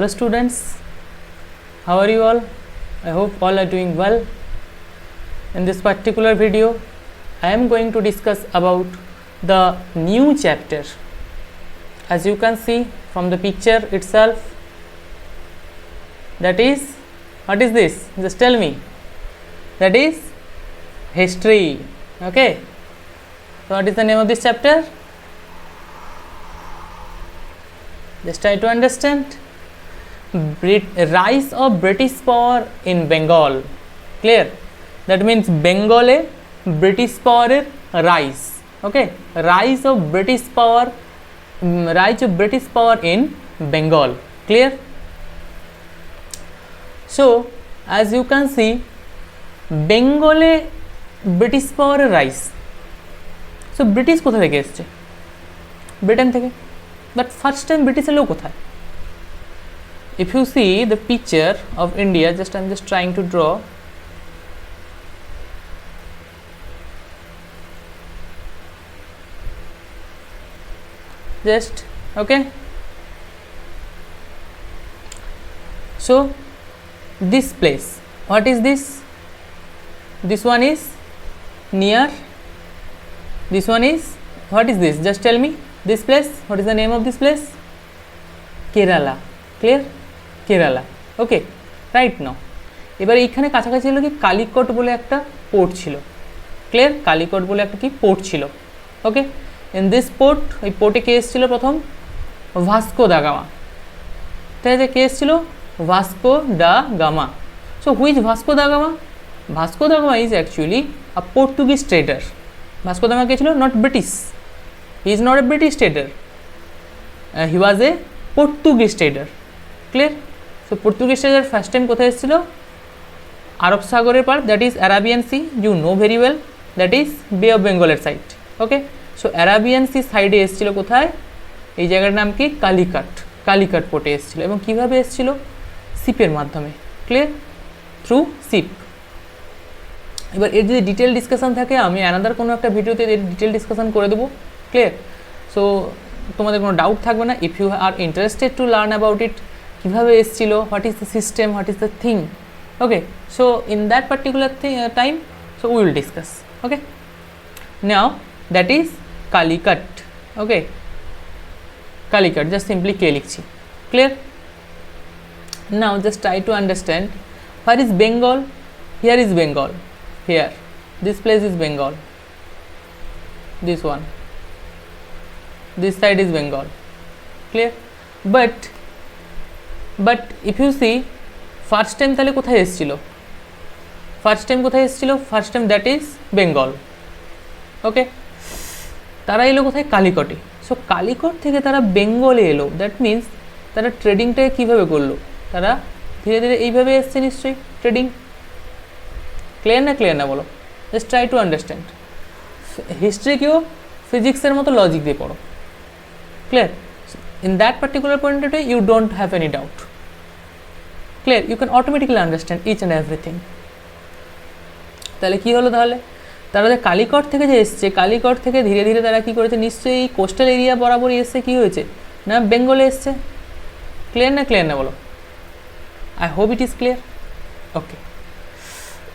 students, how are you all? I hope all are doing well. In this particular video, I am going to discuss about the new chapter. As you can see from the picture itself, that is, what is this? Just tell me. That is history. Okay. So what is the name of this chapter? Just try to understand. Rise of British power in Bengal. Clear? That means Bengal British power rise. Okay. Rise of British power in Bengal. Clear? So as you can see, Bengal British power rise. So British কোথা থেকে এসেছে? Britain থেকে। But first time British এলো কোথায়? If you see the picture of India, I'm just trying to draw. Just okay. So this place, what is this? This one is near. This one is, what is this? Just tell me. This place, what is the name of this place? Kerala. Clear? Kerala. Okay. Right now. এবার এইখানে কাছাকাছি হলো কি কালিকট বলে একটা port ছিল। Clear? Calicut বলে একটা কি পোর্ট ছিল। ওকে। ইন দিস পোর্ট, এই পোর্টে কে এসেছিল প্রথম? Vasco da Gama. ঠিক আছে, কে এসেছিল? Vasco da Gama. So which Vasco da Gama? Vasco da Gama is actually a Portuguese trader. Vasco da Gama কে ছিল? Not British. He is not a British trader. He was a Portuguese trader. Clear? So Portuguese trader first time কোথায় এসেছিল? আরব সাগরের পার, that is Arabian Sea. You know very well. That is Bay of Bengal এর side. ওকে। So Arabian Sea সাইডে এসেছিল কোথায়? এই জায়গার নাম কি? কালিকাট। কালিকাট পোর্টে এসেছিল। এবং কিভাবে এসেছিল? শিপের মাধ্যমে। ক্লিয়ার? Through ship. এবার এর যদি ডিটেল ডিসকাশন থাকে, আমি অ্যানাদার কোনো একটা ভিডিওতে ডিটেল ডিসকাশন করে দেবো। ক্লিয়ার? সো তোমাদের কোনো ডাউট থাকবে না। If you are interested to learn about it, কীভাবে এসেছিল, what is the system, what is the thing, okay, so in that particular time, so we will discuss. Okay, now that is Calicut. Okay, Calicut, just simply কে লিখছি। Clear? Now just try to understand, where is Bengal? Here is Bengal. Here this place is Bengal. This one, this side is Bengal. Clear? But if you see, first time তাহলে কোথায় এসেছিল? First time কোথায় এসেছিল? First time that is Bengal. Okay, তারা এলো কোথায়? কালিকটে। So Calicut থেকে তারা বেঙ্গলে এলো। দ্যাট মিন্স তারা ট্রেডিংটাকে কীভাবে করলো? তারা ধীরে ধীরে এইভাবে এসছে নিশ্চয়ই ট্রেডিং। ক্লিয়ার না? ক্লিয়ার না বলো? Just try to understand. হিস্ট্রিকেও ফিজিক্সের মতো লজিক দিয়ে পড়ো। Clear? In that particular point of view you don't have any doubt. Clear? You can automatically understand each and everything. তাহলে কী হলো? তাহলে তারা যে কালিকট থেকে যে এসছে, কালিকট থেকে ধীরে ধীরে তারা কী করেছে? নিশ্চয়ই কোস্টাল এরিয়া বরাবরই এসছে। কী হয়েছে না? বেঙ্গলে এসছে। ক্লিয়ার না? ক্লিয়ার না বলো? I hope it is clear. Okay,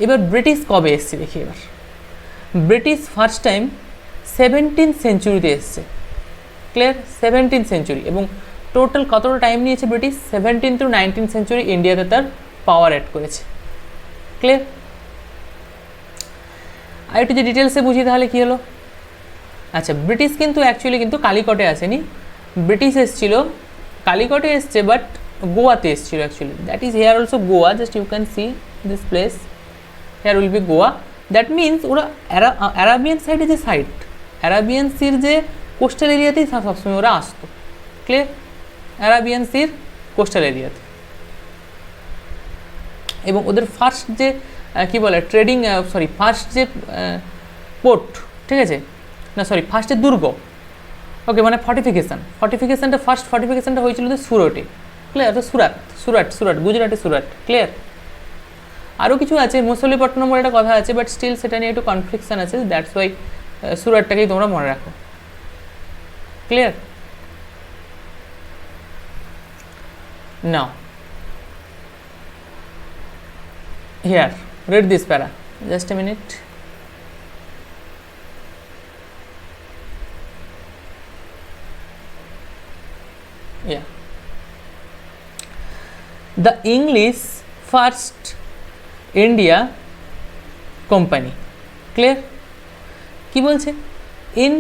এবার ব্রিটিশ কবে এসছে দেখি। এবার ব্রিটিশ ফার্স্ট টাইম 17th সেঞ্চুরিতে এসছে। ক্লিয়ার? 17th century. এবং টোটাল কতটা টাইম নিয়েছে British? 17th to 19th century ইন্ডিয়াতে তার পাওয়ার অ্যাড করেছে। ক্লিয়ার? আর একটু যে ডিটেলসে বুঝি তাহলে কী হলো? আচ্ছা, ব্রিটিশ কিন্তু অ্যাকচুয়ালি কিন্তু কালিকটে আসেনি। ব্রিটিশ এসছিল, কালিকটে এসছে, বাট গোয়াতে এসছিল actually. That is here also Goa. Just you can see this place. Here will be Goa. That means ওরা অ্যারাবিয়ান সাইডে যে সাইড, অ্যারাবিয়ান সির যে কোস্টাল এরিয়াতেই সবসময় ওরা আসতো। ক্লিয়ার? অ্যারাবিয়ান সির কোস্টাল এরিয়াতে। এবং ওদের ফার্স্ট যে কী বলে ট্রেডিং, ফার্স্ট যে পোর্ট, ঠিক আছে না, ফার্স্ট যে দুর্গ, ওকে, মানে ফর্টিফিকেশানটা ফার্স্ট ফর্টিফিকেশানটা হয়েছিল যে সুরটে। ক্লিয়ার? তো সুরাট গুজরাটে সুরাট। ক্লিয়ার? আরও কিছু আছে, মসলিপট্টনম বলে একটা কথা আছে, বাট স্টিল সেটা নিয়ে একটু কনফ্লিকশান আছে। দ্যাটস ওয়াই সুরাটটাকেই তোমরা মনে রাখো। Clear? Now here, read this para, just a minute. Yeah, the English first India company, clear? কি বলছে in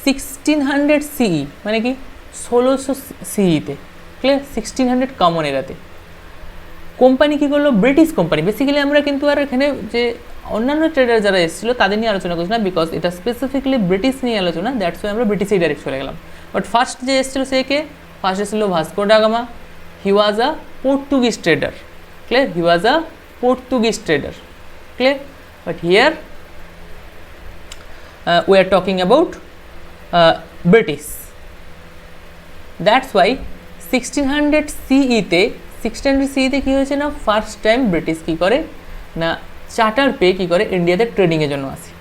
1600 CE মানে কি 1600 CE তে, ক্লিয়ার? 1600 কমন এরাতে কোম্পানি কী করলো, ব্রিটিশ কোম্পানি। বেসিক্যালি আমরা কিন্তু আর এখানে যে অন্যান্য ট্রেডার যারা এসেছিলো তাদের নিয়ে আলোচনা করছি না, বিকজ এটা স্পেসিফিকলি ব্রিটিশ নিয়ে আলোচনা, দ্যাটস ওয়াই আমরা ব্রিটিশেই ডাইরেক্ট চলে গেলাম। বাট ফার্স্ট যে এসেছিলো সে কে? ফার্স্ট এসেছিলো Vasco da Gama. He was a Portuguese trader, clear? He was a Portuguese trader, clear? But here we are talking about British. That's why 1600 CE তে 1600 CE তে কী হয়েছে না, ফার্স্ট টাইম ব্রিটিশ কী করে না চার্টার পে কী করে ইন্ডিয়াতে ট্রেডিংয়ের জন্য আসে।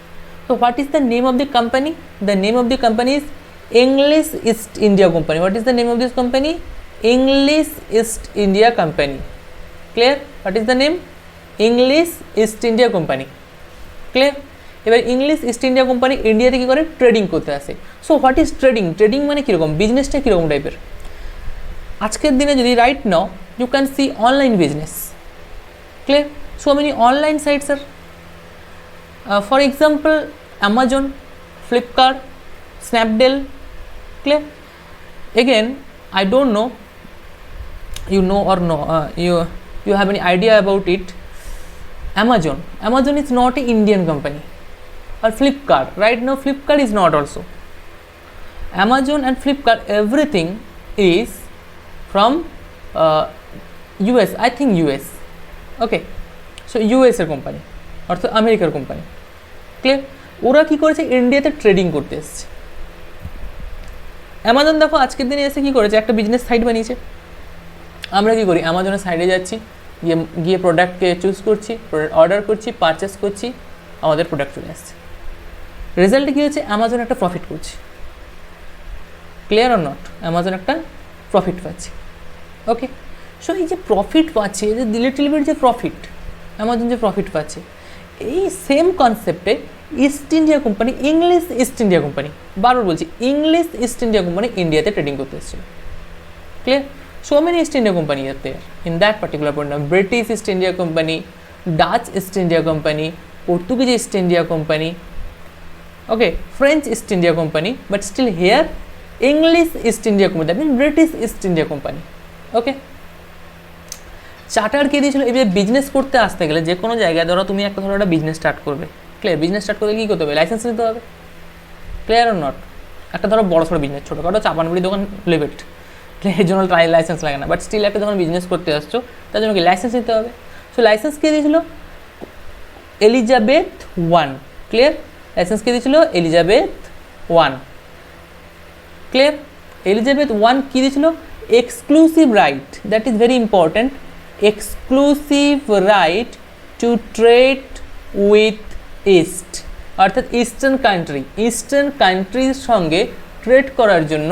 তো what is the name of the company? The name of the company is English East India company. What is the name of this company? English East India company, clear? What is the name? English East India company, clear? এবার English East India company ইন্ডিয়াতে কী করে trading করতে আসে। So what is trading? Trading মানে কীরকম, বিজনেসটা কীরকম টাইপের? আজকের দিনে যদি right now you can see online business, clear? So many online sites are for example Amazon, Flipkart, Snapdeal, clear? Again I don't know you know or no you have any idea about it. Amazon is not an Indian company, or Flipkart. Right now Flipkart is not also. Amazon and Flipkart, everything is from US, I think US, okay? So US এর company, অর্থাৎ আমেরিকার company, clear? ওরা কী করেছে, ইন্ডিয়াতে trading করতে এসছে। Amazon দেখো আজকের দিনে এসে কী করেছে, একটা বিজনেস সাইট বানিয়েছে। আমরা কী করি, অ্যামাজনের সাইডে যাচ্ছি, গিয়ে প্রোডাক্টকে চুজ করছি, প্রোডাক্ট অর্ডার করছি, পারচেস করছি, আমাদের প্রোডাক্ট চলে আসছে। রেজাল্টে কী হচ্ছে, অ্যামাজন একটা প্রফিট করছে, ক্লিয়ার অর নট? অ্যামাজন একটা প্রফিট পাচ্ছে, ওকে? সো এই যে প্রফিট পাচ্ছে, যে লিটল বিট যে প্রফিট, অ্যামাজন যে প্রফিট পাচ্ছে, এই সেম কনসেপ্টে East India company, English East India company, বারবার বলছি ইংলিশ ইস্ট ইন্ডিয়া কোম্পানি ইন্ডিয়াতে ট্রেডিং করতে এসেছিল, clear? So many East India company are there in that particular point. British East India company, Dutch East India company, Portuguese East India company, okay, French East India company, but still here English East India company, that mean British East India company, okay? Charter কে দিয়েছিল, এই যে business করতে আসতে গেলে যে কোনো জায়গায়, ধরো তুমি একটা ধরো একটা বিজনেস স্টার্ট করবে, ক্লিয়ার? বিজনেস স্টার্ট করতে কী করতে হবে, লাইসেন্স নিতে হবে, ক্লিয়ার অর নট? একটা ধরো বড় সড়ো বিজনেস, ছোটোখাটো চাপানপুরি দোকান লেভেট, এর জন্য লাইসেন্স লাগে না, বাট স্টিল একটা যখন বিজনেস করতে আসছো তার জন্য কি লাইসেন্স নিতে হবে। সো লাইসেন্স কে দিয়েছিল, এলিজাবেথ ওয়ান, ক্লিয়ার? লাইসেন্স কে দিয়েছিল, Elizabeth one, clear? Elizabeth one কী দিয়েছিল, exclusive right, that is very important, exclusive right to trade with east, অর্থাৎ ইস্টার্ন কান্ট্রির সঙ্গে ট্রেড করার জন্য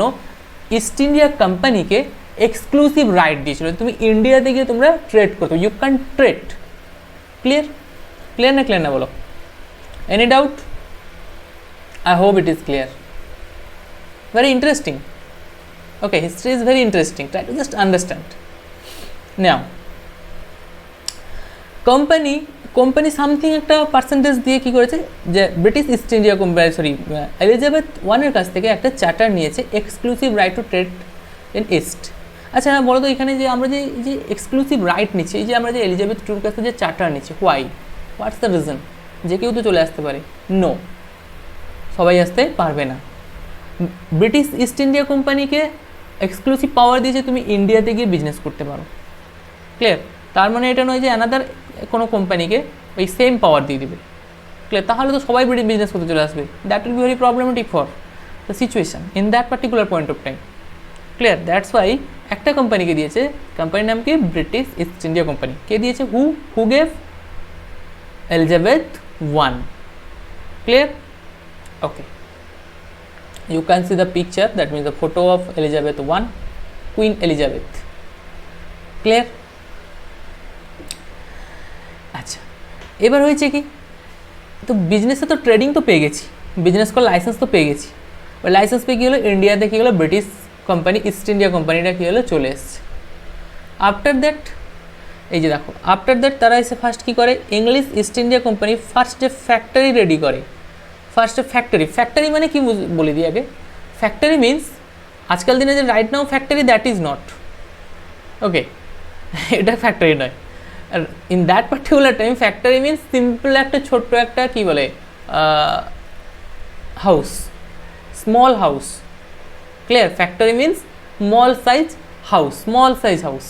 ইস্ট ইন্ডিয়া কোম্পানিকে এক্সক্লুসিভ রাইট দিয়েছিল, তুমি ইন্ডিয়াতে গিয়ে তোমরা ট্রেড করতে, you can trade, clear? Clear না, ক্লিয়ার না বলো? Any doubt? I hope it is clear. Very interesting, okay? History is very interesting, try to just understand. Now company something একটা পার্সেন্টেজ দিয়ে কী করেছে, যে British East India company, sorry Elizabeth ওয়ানের কাছ থেকে একটা চার্টার নিয়েছে, exclusive right to trade in east. আচ্ছা বলো তো, এখানে যে আমরা যে এক্সক্লুসিভ রাইট নিচ্ছি, এই যে আমরা যে এলিজাবেথ টুর কাছ থেকে যে চার্টার নিচ্ছি, হোয়াটস দ্য রিজন? যে কেউ তো চলে আসতে পারে, নো, সবাই আসতে পারবে না। ব্রিটিশ ইস্ট ইন্ডিয়া কোম্পানিকে এক্সক্লুসিভ পাওয়ার দিয়েছে তুমি ইন্ডিয়াতে গিয়ে বিজনেস করতে পারো, ক্লিয়ার? তার মানে এটা নয় যে অ্যানাদার কোনো কোম্পানিকে ওই সেম পাওয়ার দিয়ে দিবে, ক্লিয়ার? তাহলে তো সবাই বিজনেস করতে চলে আসবে, that will be very problematic for the situation in that particular point of time, clear? That's Y একটা কোম্পানিকে দিয়েছে, কোম্পানির নাম কি, ব্রিটিশ ইস্ট ইন্ডিয়া কোম্পানি। কে দিয়েছে, who gave, Elizabeth one, clear? Okay, you can see the picture, that means the photo of Elizabeth I, Queen Elizabeth, clear? আচ্ছা, এবার হয়েছে কি, তো বিজনেসে তো ট্রেডিং তো পেয়ে গেছি, বিজনেস করার লাইসেন্স তো পেয়ে গেছি, লাইসেন্স পেয়ে কী হলো, ইন্ডিয়াতে কী হলো, ব্রিটিশ কোম্পানি ইস্ট ইন্ডিয়া কোম্পানিটা কী হলো, চলে এসছে। আফটার দ্যাট এই যে দেখো, আফটার দ্যাট তারা এসে ফার্স্ট কী করে, ইংলিশ ইস্ট ইন্ডিয়া কোম্পানি ফার্স্টে ফ্যাক্টরি রেডি করে। ফার্স্টে ফ্যাক্টরি মানে কি বলে দিই আগে, ফ্যাক্টরি মিনস আজকাল দিনে যে right now factory, that is not okay, এটা ফ্যাক্টরি নয়। আর in that particular time factory means simple একটা ছোট্ট একটা কী বলে house, small house, clear. Factory means small size house,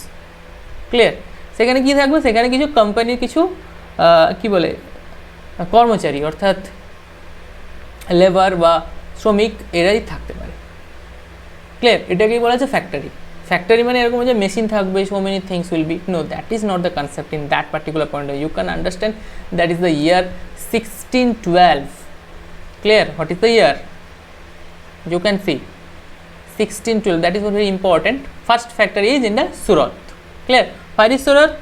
clear. সেখানে কী থাকবে, সেখানে কিছু কোম্পানির কিছু কী বলে কর্মচারী অর্থাৎ লেবার বা শ্রমিক এরাই থাকতে পারে, ক্লিয়ার। এটাকেই বলা হচ্ছে ফ্যাক্টরি। ফ্যাক্টরি মানে এরকম যে মেশিন থাকবে, so many things will be, no, that is not the concept in that particular point. You can understand that is the year 1612, clear. What is the year, you can see 1612, that is very important. First factory is in the Surat, clear. Where is Surat?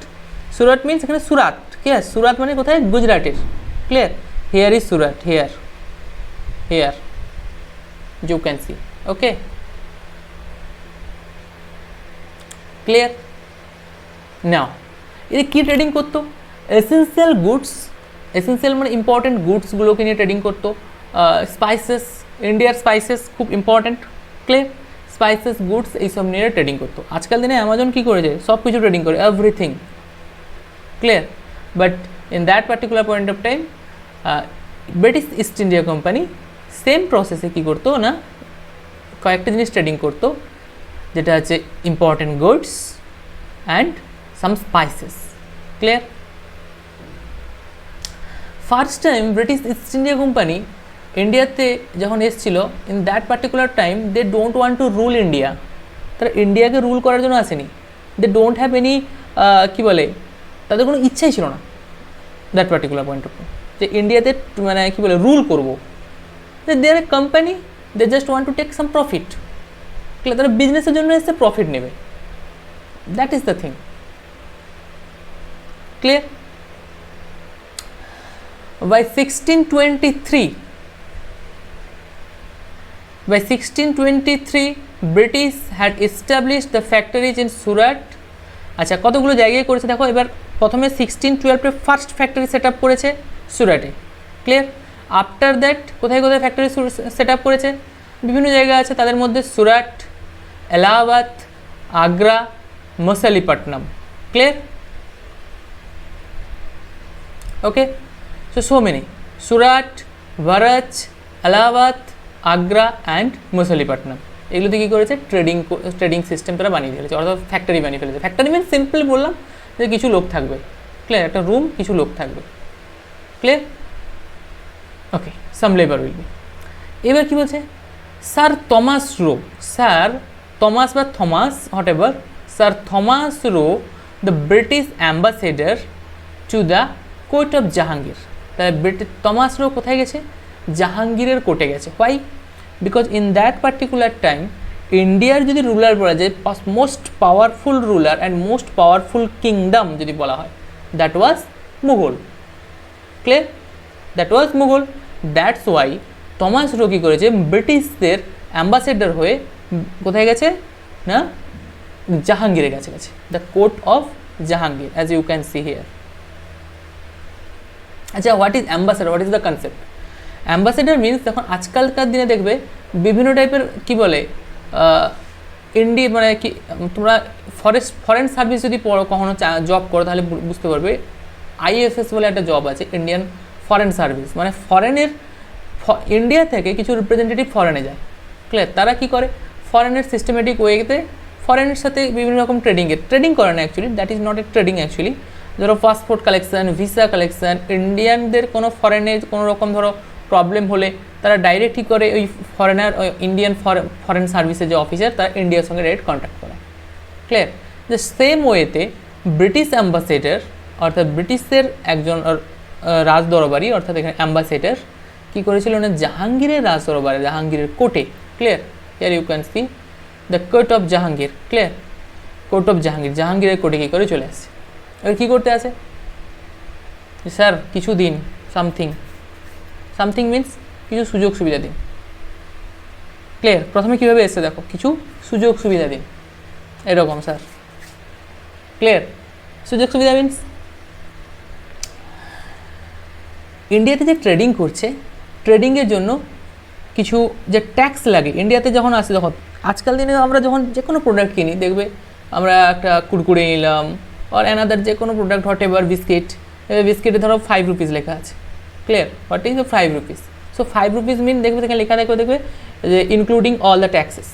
Surat means এখানে Surat, clear. Surat মানে কোথায়, গুজরাটের, clear. Here is Surat, here you can see, okay, clear. Now এর কি trading করতো, essential goods, essential মানে important গুডসগুলোকে নিয়ে trading করতো। স্পাইসেস, ইন্ডিয়ার স্পাইসেস খুব ইম্পর্টেন্ট, ক্লিয়ার। স্পাইসেস গুডস এইসব নিয়ে ট্রেডিং করতো। আজকাল দিনে অ্যামাজন কী করেছে, সব কিছু ট্রেডিং করে, everything, clear. But in that particular point of time British East India company same প্রসেসে কী করতো না, কয়েকটা জিনিস ট্রেডিং করতো, যেটা হচ্ছে important goods and some spices, clear. First time British East India company ইন্ডিয়াতে যখন এসেছিল, in that particular time they don't want to rule India, তারা ইন্ডিয়াকে রুল করার জন্য আসেনি। দে ডোন্ট হ্যাভ এনি কী বলে, তাদের কোনো ইচ্ছাই ছিল না দ্যাট পার্টিকুলার পয়েন্ট অফ যে ইন্ডিয়াতে মানে কী বলে রুল করবো। They are a company, they just want to take some profit, তারা বিজনেসের জন্য এসে প্রফিট নেবে, that is the thing, clear. By 1623 British had established the factories in Surat. আচ্ছা, কতগুলো জায়গায় করেছে দেখো। এবার প্রথমে 1612 ফার্স্ট ফ্যাক্টরি সেট আপ করেছে সুরাটে, ক্লিয়ার। আফটার দ্যাট কোথায় কোথায় ফ্যাক্টরি সেট আপ করেছে, বিভিন্ন জায়গা আছে, তাদের মধ্যে Surat, Allahabad, Agra, মছলিপট্টনম, clear, okay. So many, Surat, Varanasi, Allahabad, Agra and Moshalipatnam, এগুলোতে কী করেছে, ট্রেডিং সিস্টেম তারা বানিয়ে ফেলেছে, অর্থাৎ ফ্যাক্টরি বানিয়ে ফেলেছে। ফ্যাক্টরি মিন সিম্পল বললাম যে কিছু লোক থাকবে, ক্লিয়ার, একটা রুম, কিছু লোক থাকবে, clear, okay, some labour will be. এবার কী বলছে, sir Thomas Roe, sir Thomas বা Thomas whatever, sir Thomas Roe the British ambassador to the court of Jahangir. তাহলে থমাস রো কোথায় গেছে, জাহাঙ্গীরের কোর্টে গেছে। Why, because in that particular time ইন্ডিয়ার যদি রুলার বলা যায়, most powerful ruler and most powerful kingdom যদি বলা হয়, that was Mughal, clear, that was Mughal. That's why Thomas Roe কী করেছে, ব্রিটিশদের অ্যাম্বাসেডার হয়ে কোথায় গেছে না, জাহাঙ্গীরে গেছে, the court of Jahangir, as you can see here. আচ্ছা, what is ambassador, what is the concept? Ambassador means যখন আজকালকার দিনে দেখবে বিভিন্ন টাইপের কী বলে মানে কি, তোমরা ফরেন সার্ভিস যদি কখনো জব করো তাহলে বুঝতে পারবে, আইএফএস বলে একটা জব আছে, ইন্ডিয়ান ফরেন সার্ভিস, মানে ফরেনের ইন্ডিয়া থেকে কিছু রিপ্রেজেন্টেটিভ ফরেনে যায়, ক্লিয়ার। তারা কী করে, ফরেনের সিস্টেমেটিক ওয়েতে ফরেনের সাথে বিভিন্ন রকম ট্রেডিং করে না, actually that is not A trading actually. ধরো পাসপোর্ট কালেকশান, ভিসা কালেকশান, ইন্ডিয়ানদের কোনো ফরেনে কোনো রকম ধরো প্রবলেম হলে তারা ডাইরেক্টই করে ওই ফরেনার, ইন্ডিয়ান ফরেন সার্ভিসের যে অফিসার, তারা ইন্ডিয়ার সঙ্গে ডাইরেক্ট কন্ট্যাক্ট করে, ক্লিয়ার। যে সেম ওয়েতে ব্রিটিশ অ্যাম্বাসেডার অর্থাৎ ব্রিটিশদের একজন রাজদরবারি অর্থাৎ এখানে অ্যাম্বাসেডার কী করেছিল না, জাহাঙ্গীরের রাজদরবারে, জাহাঙ্গীরের কোর্টে, clear, here you can see the court of Jahangir, clear, court of Jahangir, জাহাঙ্গীরের কোর্টে কী করে চলে আসে। এবার কী করতে আসে, স্যার কিছু দিন, সামথিং, সামথিং মিন্স কিছু সুযোগ সুবিধা দিন। ক্লিয়ার? প্রথমে কীভাবে এসছে দেখো, কিছু সুযোগ সুবিধা দিন, এরকম স্যার। ক্লিয়ার? সুযোগ সুবিধা মিন্স ইন্ডিয়াতে যে ট্রেডিং করছে, ট্রেডিংয়ের জন্য কিছু যে ট্যাক্স লাগে ইন্ডিয়াতে যখন আসে, দেখো আজকাল দিনে আমরা যখন যে কোনো প্রোডাক্ট কিনি, দেখবে আমরা একটা কুরকুরে নিলাম আর অ্যানাদার যে কোনো প্রোডাক্ট, হট এভার বিস্কিট, বিস্কিটে ধরো 5 রুপিস লেখা আছে। Clear? What is 5 rupees? So 5 rupees mean দেখবে এখানে লেখা থাকবে, দেখবে যে including all the taxes.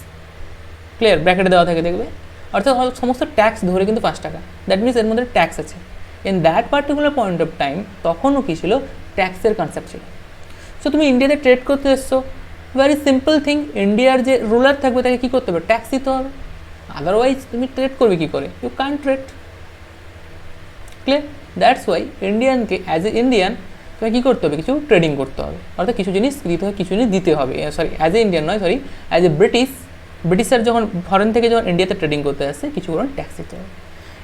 Clear? ব্র্যাকেটে দেওয়া থাকে দেখবে, অর্থাৎ সমস্ত ট্যাক্স ধরে কিন্তু 5 টাকা। দ্যাট মিনস এর মধ্যে ট্যাক্স আছে। In that particular point of time তখনও কী ছিল, ট্যাক্সের কনসেপ্ট ছিল। সো তুমি ইন্ডিয়াতে ট্রেড করতে এসছো, ভেরি সিম্পল থিং, ইন্ডিয়ার যে রুলার থাকবে তাকে কী করতে হবে, ট্যাক্স দিতে হবে। আদারওয়াইজ তুমি ট্রেড করবে কী করে? You can't trade. Clear? That's why ইন্ডিয়ানকে অ্যাজ এ ইন্ডিয়ান তোমাকে কী করতে হবে, কিছু ট্রেডিং করতে হবে, অর্থাৎ কিছু জিনিস দিতে হবে, কিছু জিনিস দিতে হবে। সরি, অ্যাজ এ ইন্ডিয়ান নয়, সরি, অ্যাজ এ ব্রিটিশার যখন ফরেন থেকে যখন ইন্ডিয়াতে ট্রেডিং করতে আসছে, কিছু করে ট্যাক্স দিতে হবে।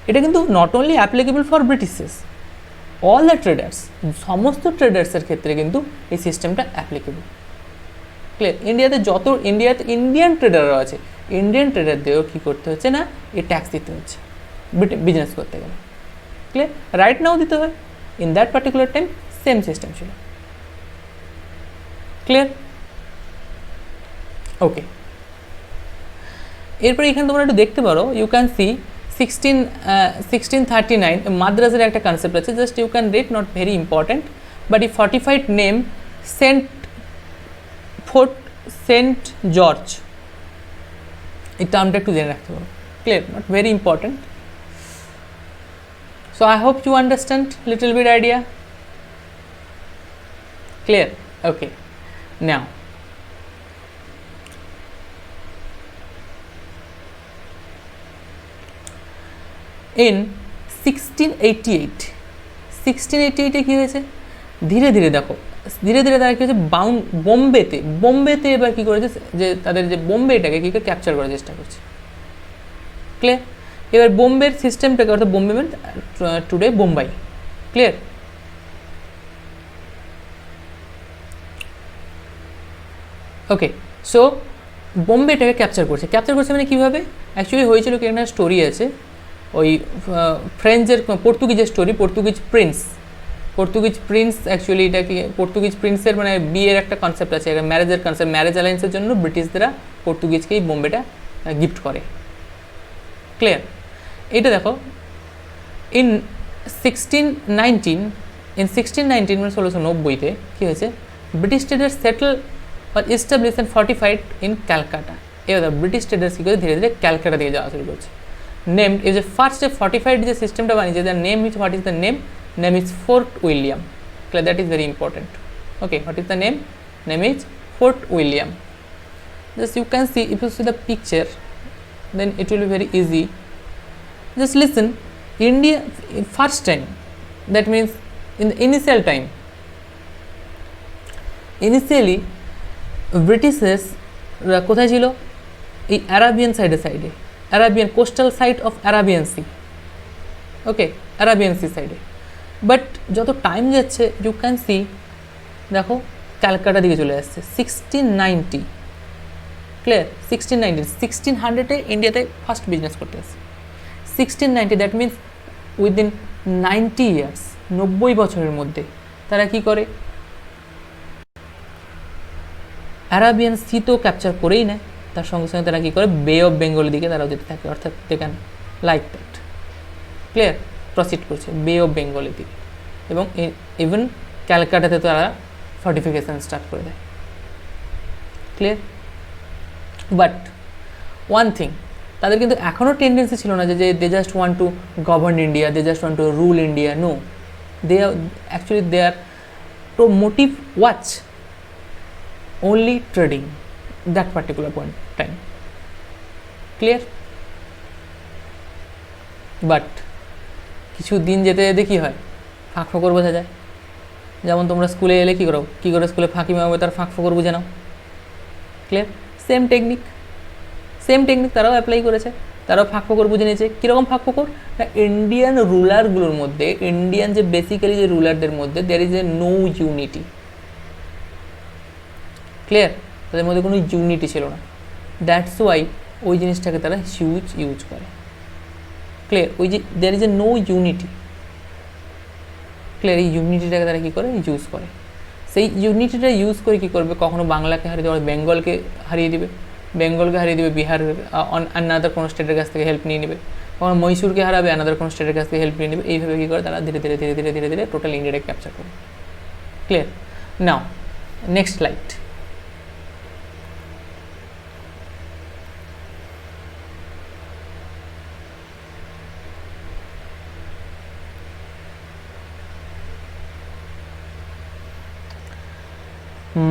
এটা কিন্তু not only applicable for ব্রিটিশার্স, all the traders, সমস্ত ট্রেডার্সের ক্ষেত্রে কিন্তু এই সিস্টেমটা অ্যাপ্লিকেবল। ক্লিয়ার? ইন্ডিয়াতে যত ইন্ডিয়ান ট্রেডাররা আছে, ইন্ডিয়ান ট্রেডারদেরও কী করতে হচ্ছে না, এই ট্যাক্স দিতে হচ্ছে বিজনেস করতে গেলে। ক্লিয়ার? রাইট নাও দিতে হয়। In that particular time same system ছিল। ক্লিয়ার? ওকে, এরপরে এখানে তোমরা একটু দেখতে পারো, ইউ ক্যান সি 1639 মাদ্রাসের একটা কনসেপ্ট আছে, just you can read, not very important, but a fortified name Fort Saint George, এই টার্মটা একটু জেনে রাখতে পারো। Clear? Not very important. So I hope you understand little bit idea. Clear? Okay. Now in 1688 এ কী হয়েছে, ধীরে ধীরে দেখো, ধীরে ধীরে তারা কী হয়েছে, বোম্বেতে এবার কী করেছে, যে তাদের যে বোম্বেটাকে কী করে ক্যাপচার করার চেষ্টা করছে। ক্লিয়ার? এবার বোম্বের সিস্টেমটাকে, অর্থাৎ বোম্বে মানে টুডে বোম্বাই। ক্লিয়ার? ওকে, সো বোম্বেটাকে ক্যাপচার করছে মানে কীভাবে, অ্যাকচুয়ালি হয়েছিল কি, একটা স্টোরি আছে, ওই ফ্রেঞ্চের পর্তুগিজের স্টোরি, পর্তুগিজ প্রিন্স অ্যাকচুয়ালি এটা কি, পর্তুগিজ প্রিন্সের মানে বিয়ের একটা কনসেপ্ট আছে, একটা ম্যারেজের কনসেপ্ট, ম্যারেজ অ্যালায়েন্সের জন্য ব্রিটিশরা পর্তুগিজকেই বোম্বেটা গিফট করে। ক্লিয়ার? এটা দেখো, ইন 1619 মানে 1690-তে কী হয়েছে, ব্রিটিশ ট্রেডার্স সেটেল আর establish and fortified in Calcutta. এবার ব্রিটিশ ট্রেডার্স কী করে ধীরে ধীরে ক্যালকাটা দিয়ে যাওয়া শুরু করছে। নেম ইজ এ ফার্স্ট যে ফর্টিফাইড যে সিস্টেমটা বানিয়েছে, the name is, what is the name is Fort William. Clear? That is very important. Okay, what is the name is Fort William. Just you can see, if you see the picture, then it will be very easy. Just listen, India first time, that means in the initial time, initially Britishers কোথায় ছিল, এই Arabian সাইডে, Arabian coastal side of Arabian Sea. Okay, Arabian Sea সাইডে। But যত time যাচ্ছে, you can see, দেখো ক্যালকাটা দিকে চলে আসছে 1690। ক্লিয়ার? 1600-এ ইন্ডিয়াতে ফার্স্ট বিজনেস করতে আসছে। 1690, দ্যাট মিনস উইদিন 90 ইয়ার্স, 90 বছরের মধ্যে তারা কি করে, অ্যারাবিয়ান সি তো ক্যাপচার করেই নেয়, তার সঙ্গে সঙ্গে তারা কী করে, বে অফ বেঙ্গলের দিকে তারাও যেতে থাকে, অর্থাৎ they can like that. Clear? Proceed করছে বে অফ বেঙ্গলের দিকে, এবং ইভেন ক্যালকাটাতে তারা ফর্টিফিকেশান স্টার্ট করে দেয়। ক্লিয়ার? বাট ওয়ান থিং, তাদের কিন্তু এখনও টেন্ডেন্সি ছিল না যে they just want to govern India, they just want to rule India. No, they actually they are motive was only trading that particular point time. Clear? But কিছু দিন যেতে যেতে কী হয়, ফাঁক ফোকর বোঝা যায়। যেমন তোমরা স্কুলে এলে কী করো, কী করে স্কুলে ফাঁকি মারবে, তার ফাঁক ফোকর বুঝে নাও। ক্লিয়ার? সেম টেকনিক তারাও অ্যাপ্লাই করেছে। তারাও ফাঁক ফোকর বুঝে নিয়েছে। কীরকম ফাঁক ফোকর? না, ইন্ডিয়ান রুলারগুলোর মধ্যে, ইন্ডিয়ান যে বেসিক্যালি যে রুলারদের মধ্যে there is a no unity. Clear? তাদের মধ্যে কোনো ইউনিটি ছিল না, দ্যাটস ওয়াই ওই জিনিসটাকে তারা ইউজ করে। ক্লিয়ার? ওই যে there is a no unity, clear? এই ইউনিটিটাকে তারা কী করে ইউজ করে। সেই ইউনিটিটা ইউজ করে কী করবে, কখনো বাংলাকে হারিয়ে দেবে, বেঙ্গলকে হারিয়ে দিবে, বিহার আনাদার কোনো স্টেটের কাছ থেকে হেল্প নিয়ে নেবে, কখনো মহীশূরকে হারাবে, আনাদার কোনো স্টেটের কাছ থেকে হেল্প নিয়ে নেবে। এইভাবে কী করে তারা ধীরে ধীরে ধীরে ধীরে ধীরে ধীরে টোটাল ইন্ডিয়াটাকে ক্যাপচার করবে। Clear? Now next slide.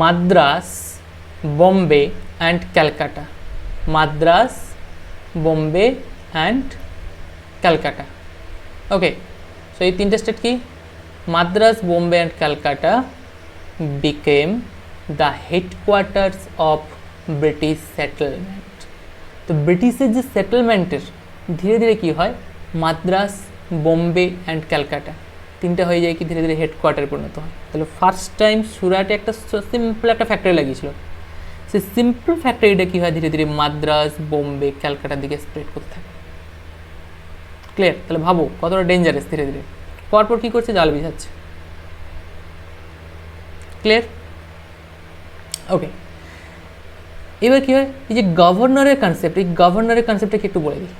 Madras, Bombay and Calcutta. Madras, Bombay and Calcutta. Okay, so এই তিনটে স্টেট কি? Madras, Bombay and Calcutta became the headquarters of British settlement. তো ব্রিটিশের যে সেটেলমেন্টের ধীরে ধীরে কী হয়, মাদ্রাস, বোম্বে অ্যান্ড ক্যালকাটা তিনটা হয়ে যায় কি ধীরে ধীরে হেডকোয়ার্টারে পরিণত হয়। তাহলে ফার্স্ট টাইম সুরাটে একটা সিম্পল একটা ফ্যাক্টরি লাগিয়েছিল, সেই সিম্পল ফ্যাক্টরিটা কী হয় ধীরে ধীরে মাদ্রাস, বোম্বে, ক্যালকাটার দিকে স্প্রেড করতে থাকে। ক্লিয়ার? তাহলে ভাবো কতটা ডেঞ্জারাস। ধীরে ধীরে পরপর কী করছে, জাল বিছাচ্ছে। ক্লিয়ার? ওকে, এবার কী হয়, এই যে গভর্নরের কনসেপ্ট, এই গভর্নরের কনসেপ্টটাকে একটু বলে দিই।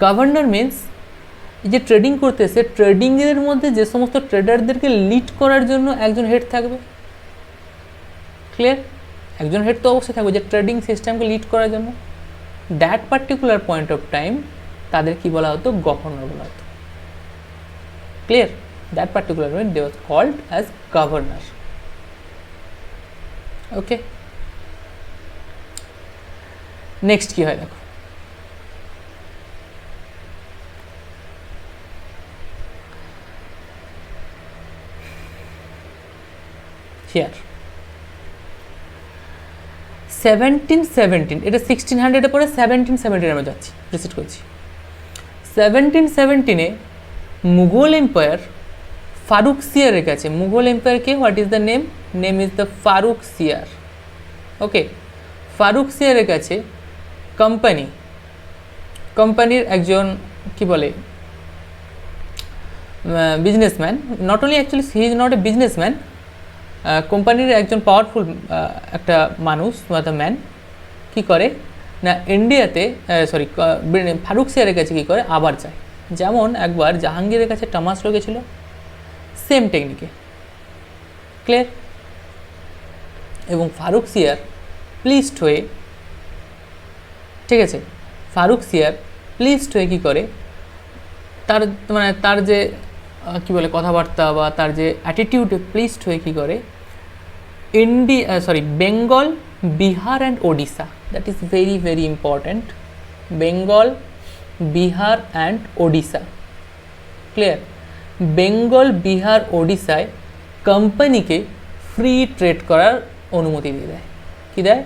গভর্নর মিন্স এই যে ট্রেডিং করতেছে, ট্রেডিংয়ের মধ্যে যে সমস্ত ট্রেডারদেরকে লিড করার জন্য একজন হেড থাকবে। ক্লিয়ার? একজন হেড তো অবশ্যই থাকবে যে ট্রেডিং সিস্টেমকে লিড করার জন্য। That particular point of time তাদের কি বলা হতো, গভর্নর বলা হতো। Clear? That particular point they was called as governor. Okay, next কি হয় দেখো। হিয়ার 1717, এটা 1600-এর পরে 1717 আমরা যাচ্ছি, রিসেট করছি। 1717-এ মুঘল এম্পায়ার ফারুকসিয়ারের কাছে, মুঘল এম্পায়ারকে what is the name, name is the Farrukhsiyar. Okay, ফারুকসিয়ারের কাছে কোম্পানির একজন কি বলে businessman, not only actually he is not a businessman, কোম্পানির একজন পাওয়ারফুল একটা মানুষ বা দ্য ম্যান কী করে না, ইন্ডিয়াতে ফারুকসিয়ারের কাছে কী করে আবার যায়। যেমন একবার জাহাঙ্গীরের কাছে টমাসরো গেছিল, সেম টেকনিকে। ক্লিয়ার? এবং ফারুকসিয়ার প্লিজড হয়ে, ঠিক আছে, ফারুকসিয়ার প্লিজড হয়ে কী করে, তার মানে তার যে কী বলে কথাবার্তা বা তার যে অ্যাটিটিউড প্লিজড হয়ে কী করে, Bengal, Bihar and Odisha, that is very very important, Bengal, Bihar and Odisha. Clear? Bengal, Bihar, ওডিশায় কোম্পানিকে ফ্রি ট্রেড করার অনুমতি দিয়ে দেয়। কী দেয়?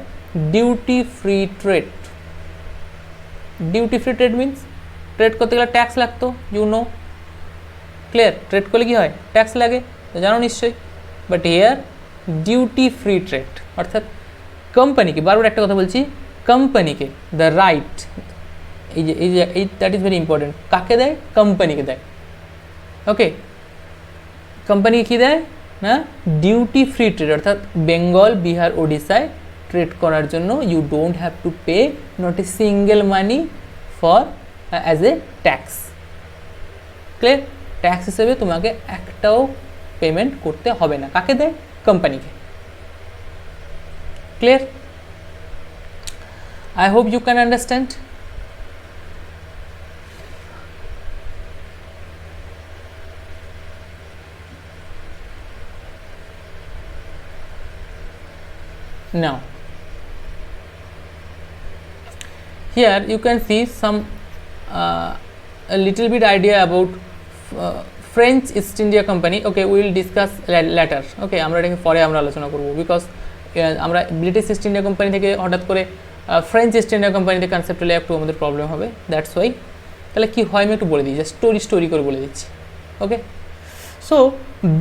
Duty free trade. Duty free trade means trade করতে গেলে ট্যাক্স লাগতো, ইউ নো। ক্লিয়ার? ট্রেড করলে কী হয়, ট্যাক্স লাগে, তো জানো নিশ্চয়ই। But here duty free trade, অর্থাৎ কোম্পানিকে, বারবার একটা কথা বলছি, কোম্পানিকে দ্য রাইট, এই দ্যাট ইজ ভেরি ইম্পর্টেন্ট, কাকে দেয়, কোম্পানিকে দেয়। ওকে, কোম্পানিকে কী দেয় না, ডিউটি ফ্রি ট্রেড, অর্থাৎ বেঙ্গল, বিহার, ওডিশায় ট্রেড করার জন্য you don't have to pay not a single money for as a tax. Clear? Tax হিসেবে তোমাকে একটাও পেমেন্ট করতে হবে না। কাকে দেয়? কোম্পানিকে। Clear? I hope you can understand. Now, here you can see some a little bit idea about French East India Company. Okay, we will discuss later. Okay, আমরা এটাকে পরে আমরা আলোচনা করব, বিকজ আমরা ব্রিটিশ ইস্ট ইন্ডিয়া কোম্পানি থেকে হঠাৎ করে ফ্রেঞ্চ ইস্ট ইন্ডিয়া কোম্পানিতে কনসেপ্টুয়ালি একটু আমাদের প্রবলেম হবে, দ্যাটস ওয়াই। তাহলে কী হয় আমি একটু বলে দিই, জাস্ট স্টোরি করে বলে দিচ্ছি। ওকে, সো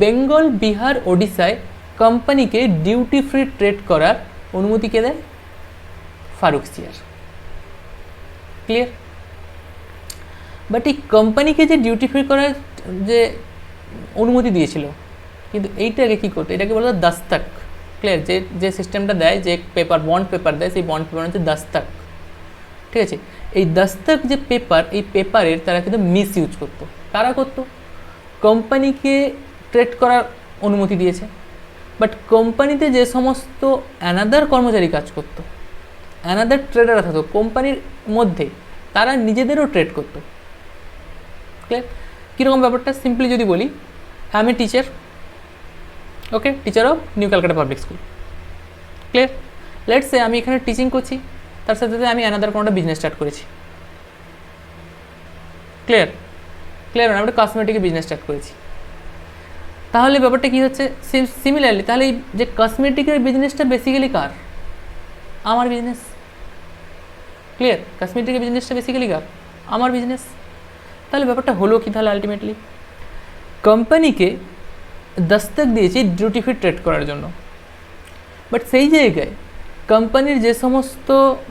বেঙ্গল, বিহার, ওডিশায় কোম্পানিকে ডিউটি ফ্রি ট্রেড করার অনুমতি কে দেয়? ফারুকসিয়ার। ক্লিয়ার? বাট এই কোম্পানিকে যে ডিউটি ফ্রি করার যে অনুমতি দিয়েছিল, কিন্তু এইটাকে কী করতো, এটাকে বলা হয় দস্তক। ক্লিয়ার? যে সিস্টেমটা দেয়, যে পেপার, বন্ড পেপার দেয়, সেই বন্ড পেপার হচ্ছে দস্তক। ঠিক আছে? এই দস্তক যে পেপার, এই পেপারের তারা কিন্তু মিস ইউজ করতো। কারা করতো? কোম্পানিকে ট্রেড করার অনুমতি দিয়েছে, বাট কোম্পানিতে যে সমস্ত অ্যানাদার কর্মচারী কাজ করতো, অ্যানাদার ট্রেডার থাকতো কোম্পানির মধ্যে, তারা নিজেদেরও ট্রেড করতো। ক্লিয়ার? কীরকম ব্যাপারটা সিম্পলি যদি বলি, আমি teacher, okay, teacher of new Calcutta public school. Clear? Let's say আমি এখানে টিচিং করছি, তার সাথে সাথে আমি অ্যানাদার কোনোটা বিজনেস স্টার্ট করেছি। ক্লিয়ার? ক্লিয়ার? আমি একটা কসমেটিকের বিজনেস স্টার্ট করেছি। তাহলে ব্যাপারটা কী হচ্ছে? সিমিলারলি তাহলে এই যে কসমেটিকের বিজনেসটা বেসিক্যালি কার? আমার বিজনেস। ক্লিয়ার? কসমেটিকের বিজনেসটা বেসিক্যালি কার? আমার বিজনেস। তাহলে ব্যাপারটা হলো কি তাহলে আলটিমেটলি? কোম্পানিকে দস্তক দিয়েছি ডিউটি ফ্রি ট্রেড করার জন্য, বাট সেই জায়গায় কোম্পানির যে সমস্ত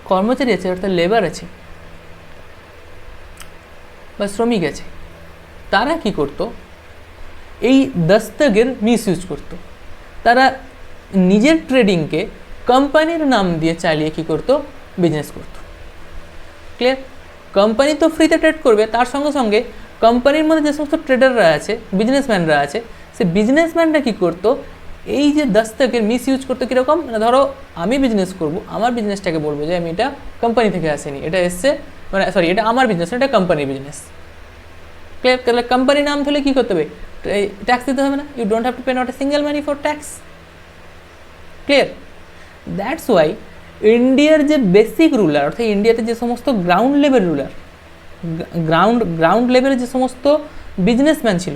কর্মচারী আছে, অর্থাৎ লেবার আছে বা শ্রমিক আছে, তারা কি করতো? এই দস্তকের মিস ইউজ করতো। তারা নিজের ট্রেডিংকে কোম্পানির নাম দিয়ে চালিয়ে কী করতো? বিজনেস করতো। ক্লিয়ার? কোম্পানি তো ফ্রিতে ট্রেড করবে, তার সঙ্গে সঙ্গে কোম্পানির মধ্যে যে সমস্ত ট্রেডাররা আছে, বিজনেসম্যানরা আছে, সে বিজনেসম্যানরা কী করতো? এই যে দস্তকের মিস ইউজ করতো। কীরকম? মানে ধরো আমি বিজনেস করব, আমার বিজনেসটাকে বলবো যে আমি এটা কোম্পানি থেকে আসেনি, এটা এসছে, মানে সরি, এটা আমার বিজনেস, এটা কোম্পানির বিজনেস। ক্লিয়ার? তাহলে কোম্পানির নাম ধরলে কী করতে হবে? ট্যাক্স দিতে হবে না। You don't have to pay not a single money for tax. Clear? That's why ইন্ডিয়ার যে বেসিক রুলার, অর্থাৎ ইন্ডিয়াতে যে সমস্ত গ্রাউন্ড লেভেল রুলার, গ্রাউন্ড লেভেলের যে সমস্ত বিজনেসম্যান ছিল,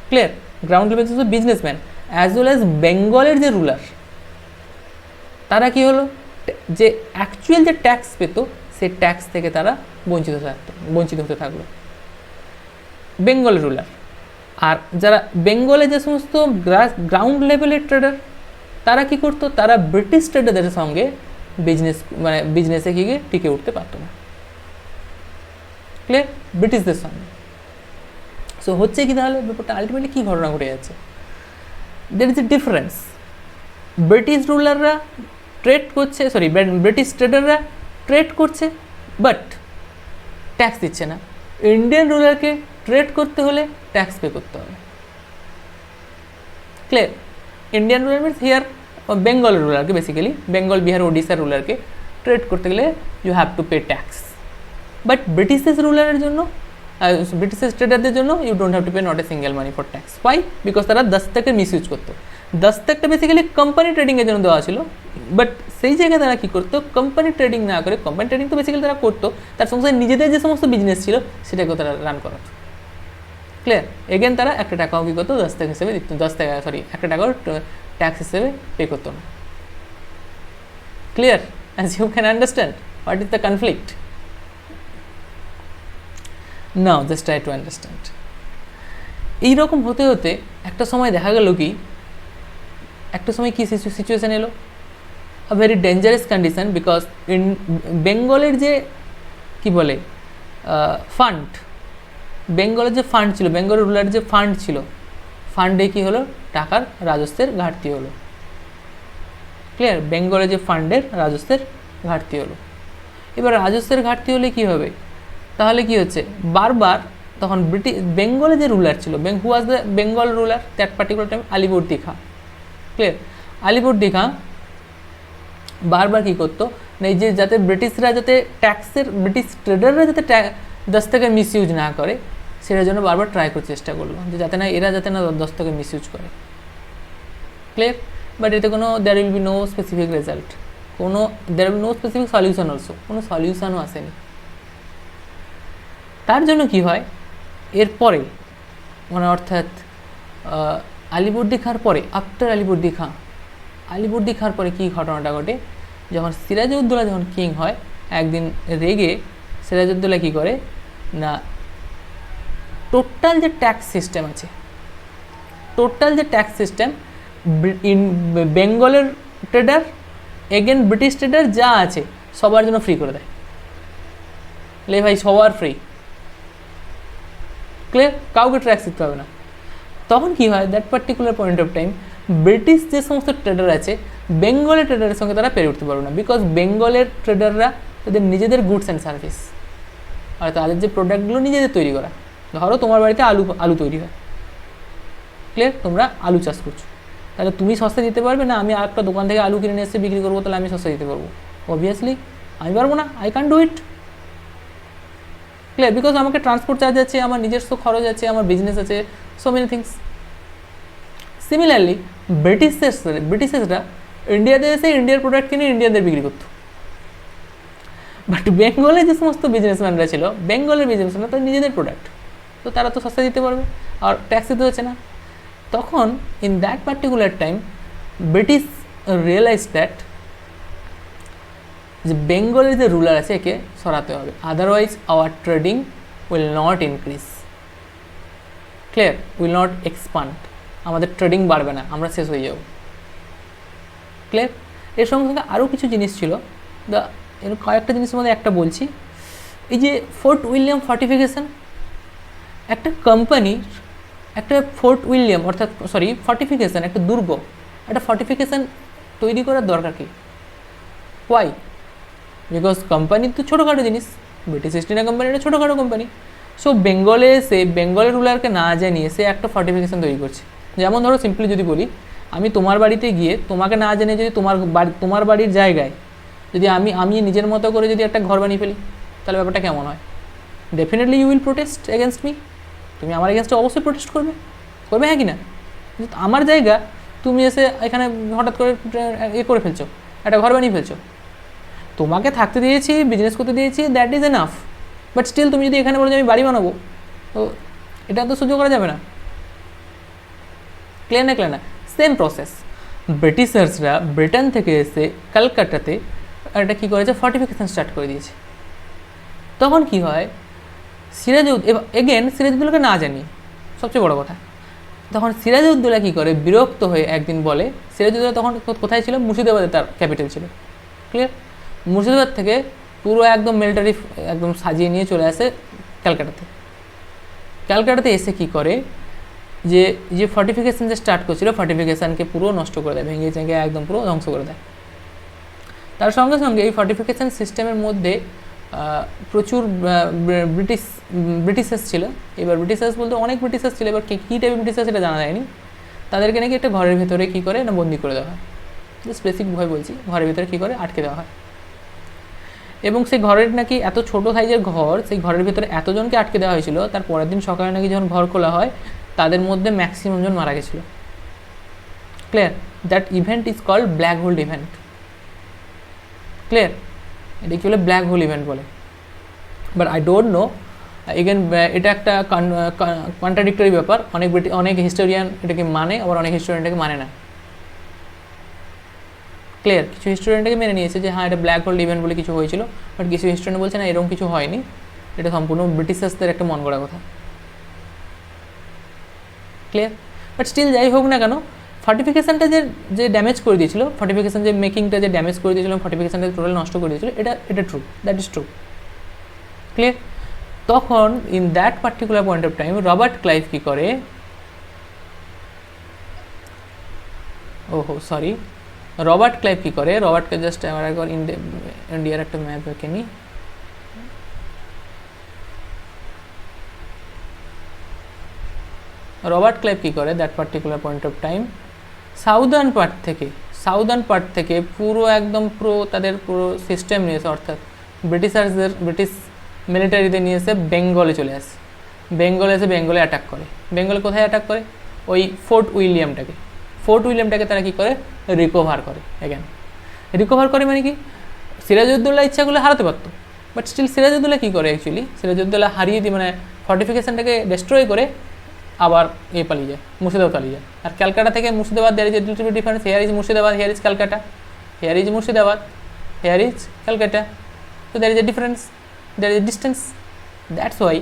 ক্লিয়ার, গ্রাউন্ড লেভেলের যে সমস্ত বিজনেসম্যান অ্যাজ ওয়েল অ্যাজ বেঙ্গলের যে রুলার, তারা কি হলো? যে অ্যাকচুয়াল যে ট্যাক্স পেত, সেই ট্যাক্স থেকে তারা বঞ্চিত হতে থাকলো, বেঙ্গলের রুলার। আর যারা বেঙ্গলে যে সমস্ত গ্রাউন্ড লেভেলের ট্রেডার, তারা কি করতো? তারা ব্রিটিশ ট্রেডারদের সঙ্গে বিজনেসে গিয়ে টিকে উঠতে পারতো না। ক্লিয়ার? ব্রিটিশদের সঙ্গে। সো হচ্ছে কি তাহলে ব্যাপারটা আলটিমেটলি কী ঘটনা ঘটে যাচ্ছে? There is a difference. British রুলাররা ট্রেড করছে, সরি, ব্রিটিশ ট্রেডাররা ট্রেড করছে, বাট ট্যাক্স দিচ্ছে না। ইন্ডিয়ান রুলারকে ট্রেড করতে হলে ট্যাক্স পে করতে হবে। Clear? Indian ruler means here বেঙ্গলের রুলারকে, বেসিক্যালি বেঙ্গল, বিহার, ওডিশার রুলারকে ট্রেড করতে গেলে you have to pay tax. But ব্রিটিশের রুলারের জন্য, ব্রিটিশের ট্রেডারদের জন্য you don't have to pay not a single money for tax. Why? Because তারা দস্তকের মিস ইউজ করতো। দস্তকটা বেসিক্যালি কোম্পানি ট্রেডিংয়ের জন্য দেওয়া ছিল, বাট সেই জায়গায় তারা কী করতো? কোম্পানি ট্রেডিং না করে, কোম্পানি ট্রেডিং তো বেসিক্যালি তারা করতো, তার সঙ্গে নিজেদের যে সমস্ত বিজনেস ছিল সেটাকেও তারা রান করাতো। ক্লিয়ার? এগেন তারা একটা টাকাও কী করতো? দস্তক হিসেবে দিত, একটা টাকাও ট্যাক্স হিসেবে পে করতো না। Clear? As you can understand what is the conflict? Now just try to understand. এইরকম হতে হতে একটা সময় দেখা গেল কি, একটা সময় কী সিচুয়েশান এলো? A very dangerous condition, because in বেঙ্গলের যে কী বলে ফান্ড, বেঙ্গলের যে ফান্ড ছিল, বেঙ্গল রুলার যে ফান্ড ছিল, ফান্ডে কী হলো? টাকার রাজস্বের ঘাটতি হলো। ক্লিয়ার? বেঙ্গলে যে ফান্ডের রাজস্বের ঘাটতি হলো। এবার রাজস্বের ঘাটতি হলে কী হবে? তাহলে কি হচ্ছে? বারবার তখন বেঙ্গলে যে রুলার ছিল, who was the Bengal ruler that particular time? Alivardi Khan. Clear? Alivardi Khan বারবার কী করতো? না, এই যে যাতে ব্রিটিশরা যাতে ট্যাক্সের, ব্রিটিশ ট্রেডাররা যাতে দস্তকের মিস ইউজ না করে, সেটার জন্য বারবার ট্রাই করার চেষ্টা করলো যে যাতে না এরা যাতে না দস্তকের মিস ইউজ করে। ক্লিয়ার? বাট এতে কোনো there will be no specific result, there will no specific solution also, কোনো সলিউশনও আসেনি। তার জন্য কি হয় এরপরে, মানে অর্থাৎ আলিবর্দি খাঁর পরে, আফটার আলিবর্দি খাঁ পরে কী ঘটনাটা ঘটে? যখন সিরাজউদ্দৌলা যখন কিং হয়, একদিন রেগে সিরাজউদ্দৌলা কী করে না, টোটাল যে ট্যাক্স সিস্টেম আছে, টোটাল যে ট্যাক্স সিস্টেম বেঙ্গলের ট্রেডার এগেন ব্রিটিশ ট্রেডার যা আছে সবার জন্য ফ্রি করে দেয়। লে ভাই সবার ফ্রি, ক্লিয়ার, কাউকে ট্যাক্স দিতে হবে না। তখন কি হয়, that particular point of time British যে সমস্ত ট্রেডার আছে বেঙ্গলের ট্রেডারের সঙ্গে তারা পেরে উঠতে পারবে না, বিকজ বেঙ্গলের ট্রেডাররা তাদের নিজেদের গুডস অ্যান্ড সার্ভিস আর তাদের যে প্রোডাক্টগুলো নিজেদের তৈরি করা। ধরো তোমার বাড়িতে আলু তৈরি হয়, ক্লিয়ার, তোমরা আলু চাষ করছো, তাহলে তুমি সস্তা দিতে পারবে না? আমি একটা দোকান থেকে আলু কিনে নিয়ে এসে বিক্রি করবো, তাহলে আমি সস্তা দিতে পারবো? অবভিয়াসলি আমি পারবো না, I can do it, clear, because আমাকে ট্রান্সপোর্ট চার্জ আছে, আমার নিজস্ব খরচ আছে, আমার বিজনেস আছে, সো মেনি থিংস। সিমিলারলি ব্রিটিশরা ইন্ডিয়াতে এসে ইন্ডিয়ার প্রোডাক্ট কিনে ইন্ডিয়ানদের বিক্রি করতো, বাট বেঙ্গলে যে সমস্ত বিজনেসম্যানরা ছিল, বেঙ্গলের বিজনেসম্যানরা তাদের নিজেদের প্রোডাক্ট, তো তারা তো সস্তা দিতে পারবে আর ট্যাক্স দিতে হচ্ছে না। তখন in that particular time British realise that যে বেঙ্গলের যে রুলার আছে একে সরাতে হবে, otherwise our trading will not increase, clear, will not expand, আমাদের ট্রেডিং বাড়বে না, আমরা শেষ হয়ে যাব, ক্লিয়ার। এর সঙ্গে সঙ্গে আরও কিছু জিনিস ছিল, এর কয়েকটা জিনিসের মধ্যে একটা বলছি, এই যে ফোর্ট উইলিয়াম ফর্টিফিকেশন, একটা কোম্পানির একটা ফোর্ট উইলিয়াম অর্থাৎ ফর্টিফিকেশান, একটা দুর্গ, একটা ফর্টিফিকেশান তৈরি করার দরকার কি? ওয়াই? বিকজ কোম্পানি তো ছোটোখাটো জিনিস, ব্রিটিশ ইস্ট ইন্ডিয়া কোম্পানি একটা ছোটোখাটো কোম্পানি, সো বেঙ্গলে এসে বেঙ্গলের রুলারকে না জানিয়ে সে একটা ফর্টিফিকেশান তৈরি করছে। যেমন ধরো সিম্পলি যদি বলি, আমি তোমার বাড়িতে গিয়ে তোমাকে না জেনে যদি তোমার বাড়ির জায়গায় যদি আমি নিজের মতো করে যদি একটা ঘর বানিয়ে ফেলি, তাহলে ব্যাপারটা কেমন হয়? Definitely you will protest against me, তুমি আমার এগেনস্টে অবশ্যই প্রোটেস্ট করবে, হ্যাঁ কি না? আমার জায়গা তুমি এসে এখানে হঠাৎ করে করে ফেলছো, একটা ঘর বানিয়ে ফেলছো, তোমাকে থাকতে দিয়েছি, বিজনেস করতে দিয়েছি, that is enough, but still তুমি যদি এখানে বলো যে আমি বাড়ি বানাবো, তো এটা তো সহ্য করা যাবে না, ক্লিয়ার না? সেম প্রসেস, ব্রিটিশার্সরা ব্রিটেন থেকে এসে ক্যালকাটাতে একটা কী করেছে, ফর্টিফিকেশান স্টার্ট করে দিয়েছে। তখন কি হয়, সিরাজউদ্দৌলাকে না জানি, সবচেয়ে বড় কথা, তখন সিরাজউদ্দৌলা কী করে, বিরক্ত হয়ে একদিন বলে, সিরাজউদ্দৌলা তখন কোথায় ছিল? মুর্শিদাবাদে তার ক্যাপিটাল ছিল, ক্লিয়ার, মুর্শিদাবাদ থেকে পুরো একদম মিলিটারি একদম সাজিয়ে নিয়ে চলে আসে ক্যালকাটাতে এসে কী করে, যে ফর্টিফিকেশান যে স্টার্ট করছিল, ফর্টিফিকেশানকে পুরো নষ্ট করে দেয়, ভেঙে চেঙে একদম পুরো ধ্বংস করে দেয়। তার সঙ্গে সঙ্গে এই ফর্টিফিকেশান সিস্টেমের মধ্যে প্রচুর ব্রিটিশার্স ছিল। এবার ব্রিটিশার্স বলতে অনেক ব্রিটিশার্স ছিল, এবার কী টাইপের ব্রিটিশার্স সেটা জানা যায়নি। তাদেরকে নাকি একটা ঘরের ভেতরে কী করে না, বন্দি করে দেওয়া হয়, স্পেসিফিক ভয় বলছি, ঘরের ভেতরে কী করে আটকে দেওয়া হয়, এবং সেই ঘরের নাকি এত ছোটো সাইজের ঘর, সেই ঘরের ভেতরে এতজনকে আটকে দেওয়া হয়েছিল, তার পরের দিন সকালে নাকি যখন ঘর খোলা হয় তাদের মধ্যে ম্যাক্সিমাম জন মারা গেছিলো, clear. That event is called black hole event, clear, এটা কী বলে, ব্ল্যাক হোল ইভেন্ট বলে। But I don't know, again এটা একটা কন্ট্রাডিক্টরি ব্যাপার, অনেক হিস্টোরিয়ান এটাকে মানে, আবার অনেক হিস্টোরিয়ান এটাকে মানে না, ক্লিয়ার। কিছু হিস্টোরিয়ান এটাকে মেনে নিয়েছে যে হ্যাঁ এটা ব্ল্যাক হোল ইভেন্ট বলে কিছু হয়েছিল, বাট কিছু হিস্টোরিয়ান বলছে না এরকম কিছু হয়নি, এটা সম্পূর্ণ ব্রিটিশার্সদের একটা মন গড়া কথা, ক্লিয়ার। বাট স্টিল যাই হোক না কেন, ফর্টিফিকেশানটা যে ড্যামেজ করে দিয়েছিল, ফর্টিফিকেশান যে মেকিংটা যে ড্যামেজ করে দিয়েছিল, ফর্টিফিকেশানটা টোটাল নষ্ট করে দিয়েছিল, এটা true, that is true, clear. তখন in that particular point of time Robert Clive কী করে, রবার্টকে জাস্ট আমার একবার ইন্ডিয়ার একটা ম্যাপ এঁকে নিই, রবার্ট ক্লাইভ কী করে, that particular point of time southern part থেকে পুরো একদম তাদের পুরো সিস্টেম নিয়ে এসে, অর্থাৎ ব্রিটিশ মিলিটারিদের নিয়ে এসে বেঙ্গলে চলে আসে, বেঙ্গলে অ্যাটাক করে। বেঙ্গলে কোথায় অ্যাটাক করে? ওই ফোর্ট উইলিয়ামটাকে তারা কী করে, রিকভার করে। রিকভার করে মানে কি, সিরাজউদ্দৌলা ইচ্ছা করলে হারাতে পারতো, বাট স্টিল সিরাজউদ্দৌলা কী করে, অ্যাকচুয়ালি সিরাজউদ্দৌলা হারিয়ে দিয়ে মানে ফর্টিফিকেশানটাকে ডেস্ট্রয় করে আবার পালিয়ে যায়, মুর্শিদাবাদ পালিয়ে যায়। আর ক্যালকাটা থেকে Murshidabad, there is a little bit difference, here is Murshidabad, here is Calcutta, here is Murshidabad, here is Calcutta. So there is a difference, there is a distance, that's why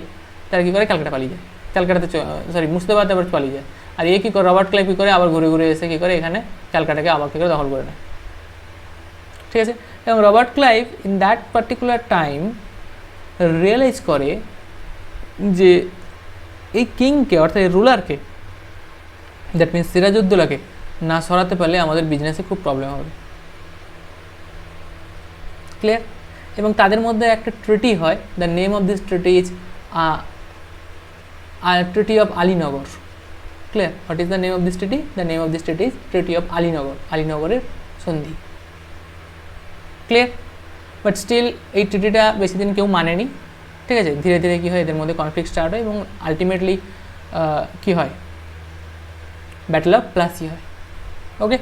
তারা কী করে ক্যালকাটা পালিয়ে যায়, ক্যালকাটাতে সরি মুর্শিদাবাদ আবার পালিয়ে যায়। আর এ কী করে রবার্ট ক্লাইভ কী করে আবার ঘুরে ঘুরে এসে কী করে এখানে ক্যালকাটাকে আবার কী করে দখল করে নেয়, ঠিক আছে। এবং Robert Clive in that particular time realise করে যে এই কিংকে অর্থাৎ এই রুলারকে, দ্যাট মিনস সিরাজউদ্দৌলাকে না সরাতে পারলে আমাদের বিজনেসে খুব প্রবলেম হবে, ক্লিয়ার। এবং তাদের মধ্যে একটা ট্রিটি হয়, the name of this treaty is treaty of Alinagar, clear. What is the name of this treaty? The name of this treaty is treaty of Alinagar, আলীনগরের সন্ধি, ক্লিয়ার। বাট স্টিল এই ট্রিটিটা বেশি দিন কেউ মানেনি, ঠিক আছে। ধীরে ধীরে কী হয়, এদের মধ্যে কনফ্লিক্ট স্টার্ট হয় এবং আলটিমেটলি কী হয়, ব্যাটল অফ প্লাসি হয়। ওকে,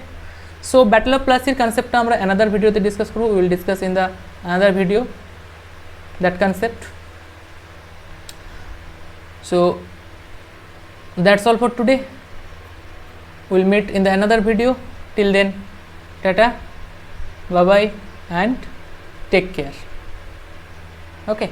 সো ব্যাটল অফ প্লাসির কনসেপ্টটা আমরা অ্যানাদার ভিডিওতে ডিসকাস করবো, will discuss in the another video that concept. So that's all for today, will meet in the another video, till then tata, bye bye and take care, okay.